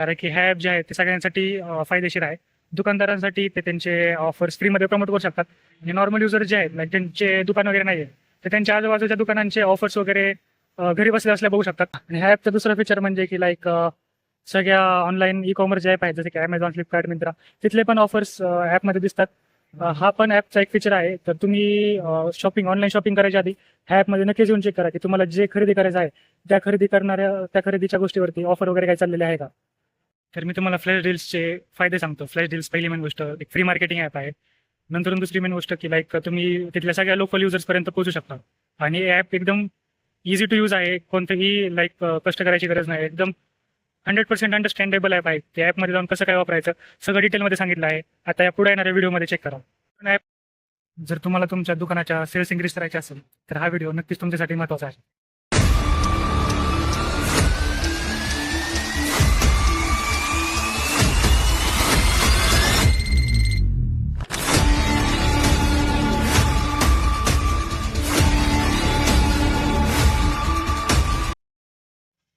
कारण की ह्या ॲप जे आहे ते सगळ्यांसाठी फायदेशीर आहे. दुकानदारांसाठी ते त्यांचे ऑफर्स फ्रीमध्ये प्रमोट करू शकतात आणि नॉर्मल युजर जे आहेत म्हणजे ज्यांचे दुकान वगैरे नाही आहे तर त्यांच्या आजूबाजूच्या दुकानांचे ऑफर्स वगैरे घरी बसल्या बसल्या बघू शकतात. आणि ह्या ॲपचं दुसरं फीचर म्हणजे की सगळ्या ऑनलाईन ई कॉमर्स जे ॲप आहेत जसे की Amazon, फ्लिपकार्ट, मिंत्रा तिथले पण ऑफर्स ॲपमध्ये दिसतात. हा पण ॲपचा एक फीचर आहे. तर तुम्ही ऑनलाईन शॉपिंग करायच्या आधी ह्या ॲपमध्ये नक्कीच येऊन चेक करा की तुम्हाला जे खरेदी करायचं आहे त्या खरेदीच्या गोष्टीवरती ऑफर वगैरे काय चाललेले आहे का. तर मी तुम्हाला फ्लॅश डील्सचे फायदे सांगतो. फ्लॅश डील्स पहिली मेन गोष्ट एक फ्री मार्केटिंग ॲप आहे. नंतर दुसरी मेन गोष्ट की तुम्ही तिथल्या सगळ्या लोकल युजर्सपर्यंत पोहोचू शकता आणि हे ॲप एकदम इझी टू यूज आहे. कोणतंही कष्ट करायची गरज नाही. एकदम 100% अंडरस्टँडेबल ॲप आहे. त्या ॲपमध्ये जाऊन कसं काय वापरायचं सगळं डिटेलमध्ये सांगितलं आहे. आता या पुढे येणाऱ्या व्हिडिओमध्ये चेक करा. ॲप जर तुम्हाला तुमच्या दुकानाच्या सेल्स इन्क्रीज करायचे असेल तर हा व्हिडिओ नक्कीच तुमच्यासाठी महत्त्वाचा आहे.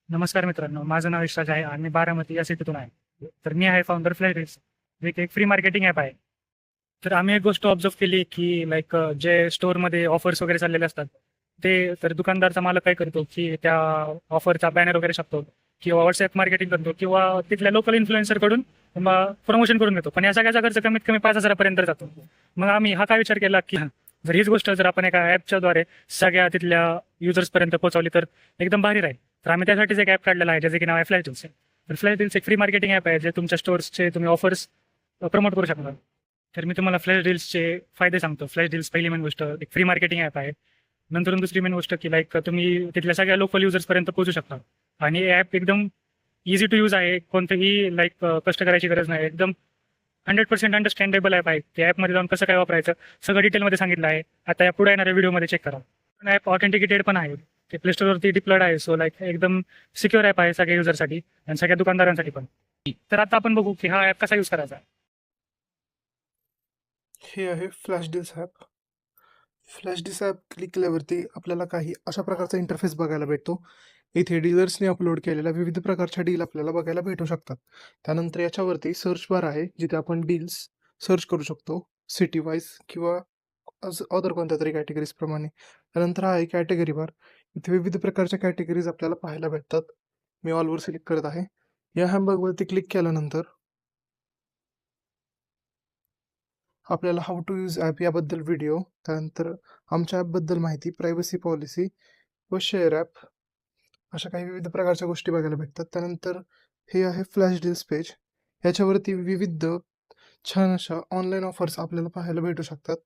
नमस्कार मित्रांनो, माझं नाव यशराज आहे आणि मी बारामती या सिटीतून आहे. तर मी आहे फाउंडर फ्लॅश डील्स, जे एक फ्री मार्केटिंग ॲप आहे. तर आम्ही एक गोष्ट ऑब्झर्व केली की जे स्टोअरमध्ये ऑफर्स वगैरे चाललेले असतात ते तर दुकानदारचा मालक काय करतो की त्या ऑफरचा बॅनर वगैरे छापतो किंवा व्हॉट्सॲप मार्केटिंग करतो किंवा तिथल्या लोकल इन्फ्लुएन्सरकडून प्रमोशन करून घेतो. पण या सगळ्याचा खर्च कमीत कमी 5,000पर्यंत जातो. मग आम्ही हा काय विचार केला की जर हीच गोष्ट जर आपण एका ॲपच्या द्वारे सगळ्या तिथल्या युजर्सपर्यंत पोहोचवली तर एकदम भारी राहील. तर आम्ही त्यासाठीच एक ॲप काढलेला आहे ज्याचे की नाव आहे फ्लॅश डील्स. तर फ्लॅश डील्स एक फ्री मार्केटिंग ॲप आहे जे तुमच्या स्टोअर्सचे तुम्ही ऑफर्स प्रमोट करू शकता. तर मी तुम्हाला फ्लॅश डील्सचे फायदे सांगतो. फ्लॅश डील्स पहिली मेन गोष्ट एक फ्री मार्केटिंग ॲप आहे. नंतर दुसरी मेन गोष्ट की तुम्ही तिथल्या सगळ्या लोकल युजर्सपर्यंत पोहोचू शकता आणि हे ॲप एकदम इझी टू यूज आहे. कोणतंही कष्ट करायची गरज नाही. एकदम 100% अंडरस्टँडेबल ॲप आहे. त्या ॲपमध्ये जाऊन कसं काय वापरायचं सगळं डिटेलमध्ये सांगितलं आहे. आता या पुढे येणाऱ्या व्हिडिओमध्ये चेक करा. ॲप ऑथेंटिकेटेड पण आहे. ते प्ले स्टोअरवरती डिप्लॉयड आहे. सो एकदम सिक्युअर ॲप आहे सगळ्या युजरसाठी आणि सगळ्या दुकानदारांसाठी पण. तर आता आपण बघू की हा ॲप कसा यूज करायचा. हे आहे flash deals app. Flash deals app click केल्यावरती आपल्याला काही अशा प्रकारचा इंटरफेस बघायला भेटतो. इथे डीलर्सने अपलोड केलेल्या विविध प्रकारच्या डील आपल्याला बघायला भेटू शकतात. त्यानंतर याच्यावरती सर्च बार आहे जिथे आपण डील्स सर्च करू शकतो सिटी वाईज किंवा अदर कोणत्या तरी कॅटेगरीज प्रमाणे. त्यानंतर हा आहे कॅटेगरी बार. इथे विविध प्रकारच्या कॅटेगरीज आपल्याला पाहायला भेटतात. मी ऑलवर सिलेक्ट करत आहे. या हॅमबर्गवरती क्लिक केल्यानंतर आपल्याला हाऊ टू यूज ॲप याबद्दल व्हिडिओ, त्यानंतर आमच्या ॲपबद्दल माहिती, प्रायव्हसी पॉलिसी व शेअर ॲप अशा काही विविध प्रकारच्या गोष्टी बघायला भेटतात. त्यानंतर हे आहे फ्लॅश डील्स पेज. याच्यावरती विविध छान अशा ऑनलाईन ऑफर्स आपल्याला पाहायला भेटू शकतात.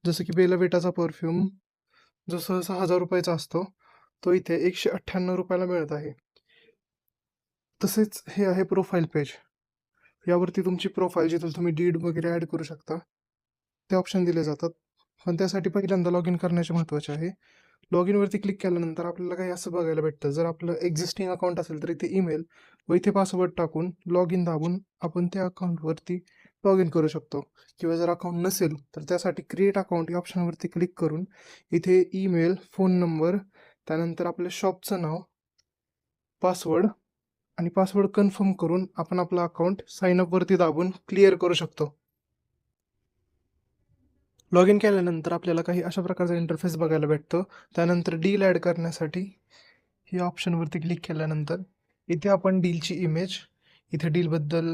जसं की बेला विटाचा परफ्यूम जो सहसा 1000 रुपयाचा असतो तो इथे 198 रुपयाला मिळत आहे. तसेच हे आहे प्रोफाईल पेज. यावरती तुमची प्रोफाईल जिथे तुम्ही डीड वगैरे ॲड करू शकता ते ऑप्शन दिले जातात. पण त्यासाठी पहिल्यांदा लॉग इन करण्याचे महत्त्वाचे आहे. लॉग इनवरती क्लिक केल्यानंतर आपल्याला काही असं बघायला भेटतं. जर आपलं एक्झिस्टिंग अकाउंट असेल तर इथे ईमेल व इथे पासवर्ड टाकून लॉग इन दाबून आपण त्या अकाउंटवरती लॉग इन करू शकतो. किंवा जर अकाउंट नसेल तर त्यासाठी क्रिएट अकाउंट या ऑप्शनवरती क्लिक करून इथे ईमेल, फोन नंबर, त्यानंतर आपल्या शॉपचं नाव, पासवर्ड आणि पासवर्ड कन्फर्म करून आपण आपलं अकाउंट साईनअपवरती दाबून क्लिअर करू शकतो. लॉग इन केल्यानंतर आपल्याला काही अशा प्रकारचा इंटरफेस बघायला भेटतो. त्यानंतर डील ॲड करण्यासाठी या ऑप्शनवरती क्लिक केल्यानंतर इथे आपण डीलची इमेज, इथे डीलबद्दल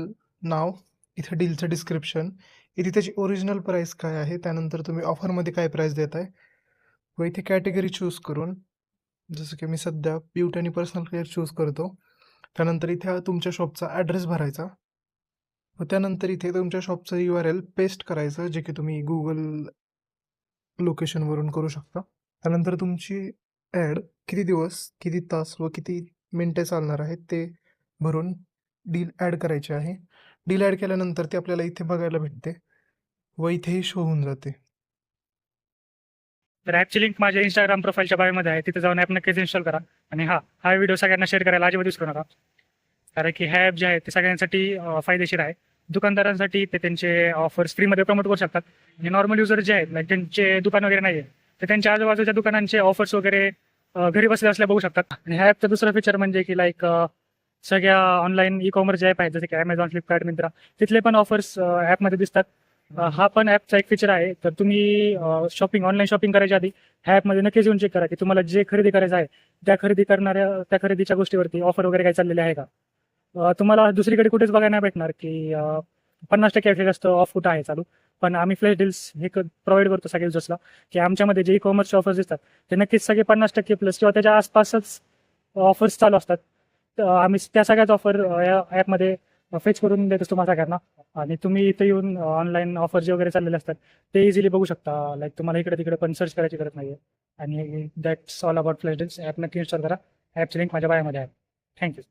नाव, इथे डीलचं डिस्क्रिप्शन, इथे त्याची ओरिजिनल प्राईस काय आहे, त्यानंतर तुम्ही ऑफरमध्ये काय प्राईस देत आहे व इथे कॅटेगरी चूज करून जसं की मी सध्या ब्युटी आणि पर्सनल केअर चूज करतो. त्यानंतर इथे तुमच्या शॉपचा ॲड्रेस भरायचा व त्यानंतर इथे तुमच्या शॉपचं URL पेस्ट करायचं जे की तुम्ही गुगल लोकेशनवरून करू शकता. त्यानंतर तुमची ॲड किती दिवस, किती तास व किती मिनटे चालणार आहेत ते भरून डील ॲड करायची आहे. डील ॲड केल्यानंतर ते आपल्याला इथे बघायला भेटते व इथेही शो होऊन जाते. तर ॲपची लिंक माझ्या इंस्टाग्राम प्रोफाईलच्या बायोमध्ये आहे. तिथे जाऊन ॲप नक्कीच इन्स्टॉल करा आणि हा व्हिडिओ सगळ्यांना शेअर करायला अजिबात विसरू नका. कारण की ह्या ॲप जे आहे ते सगळ्यांसाठी फायदेशीर आहे. दुकानदारांसाठी ते त्यांचे ऑफर्स फ्रीमध्ये प्रमोट करू शकतात आणि नॉर्मल युजर जे आहेत ज्यांचे दुकान वगैरे नाही आहे तर त्यांच्या आजूबाजूच्या दुकानांचे ऑफर्स वगैरे घरी बसल्या बसल्या बघू शकतात. आणि ह्या ॲपचं दुसरं फीचर म्हणजे की सगळ्या ऑनलाईन ई कॉमर्स जे ॲप आहेत जसे की ॲमेझॉन, फ्लिपकार्ट, मिंत्रा, तिथले पण ऑफर्स ॲपमध्ये दिसतात. हा पण ॲपचा एक फीचर आहे. तर तुम्ही ऑनलाईन शॉपिंग करायच्या आधी ह्या ॲपमध्ये नक्कीच येऊन चेक करा की तुम्हाला जे खरेदी करायचं आहे त्या खरेदीच्या गोष्टीवरती ऑफर वगैरे काही चाललेले आहे का. तुम्हाला दुसरीकडे कुठेच बघायला नाही भेटणार की 50% जास्त ऑफ कुठं आहे चालू. पण आम्ही फ्लॅश डील्स हे प्रोव्हाइड करतो सगळे युजर्सला की आमच्यामध्ये जे ई कॉमर्सचे ऑफर्स दिसतात ते नक्कीच सगळे 50% प्लस किंवा त्याच्या आसपासच ऑफर्स चालू असतात. तर आम्ही त्या सगळ्याच ऑफर या ॲपमध्ये फेच करून देत असतो माझ्या सगळ्यांना. आणि तुम्ही इथे येऊन ऑनलाईन ऑफर जे वगैरे चाललेले असतात ते इझिली बघू शकता. लाईक तुम्हाला इकडे तिकडे पण सर्च करायची गरज नाही आहे. आणि that's all about flash deals. App नक्की इन्स्टॉल करा. ॲपची लिंक माझ्या बायामध्ये आहे. थँक्यू.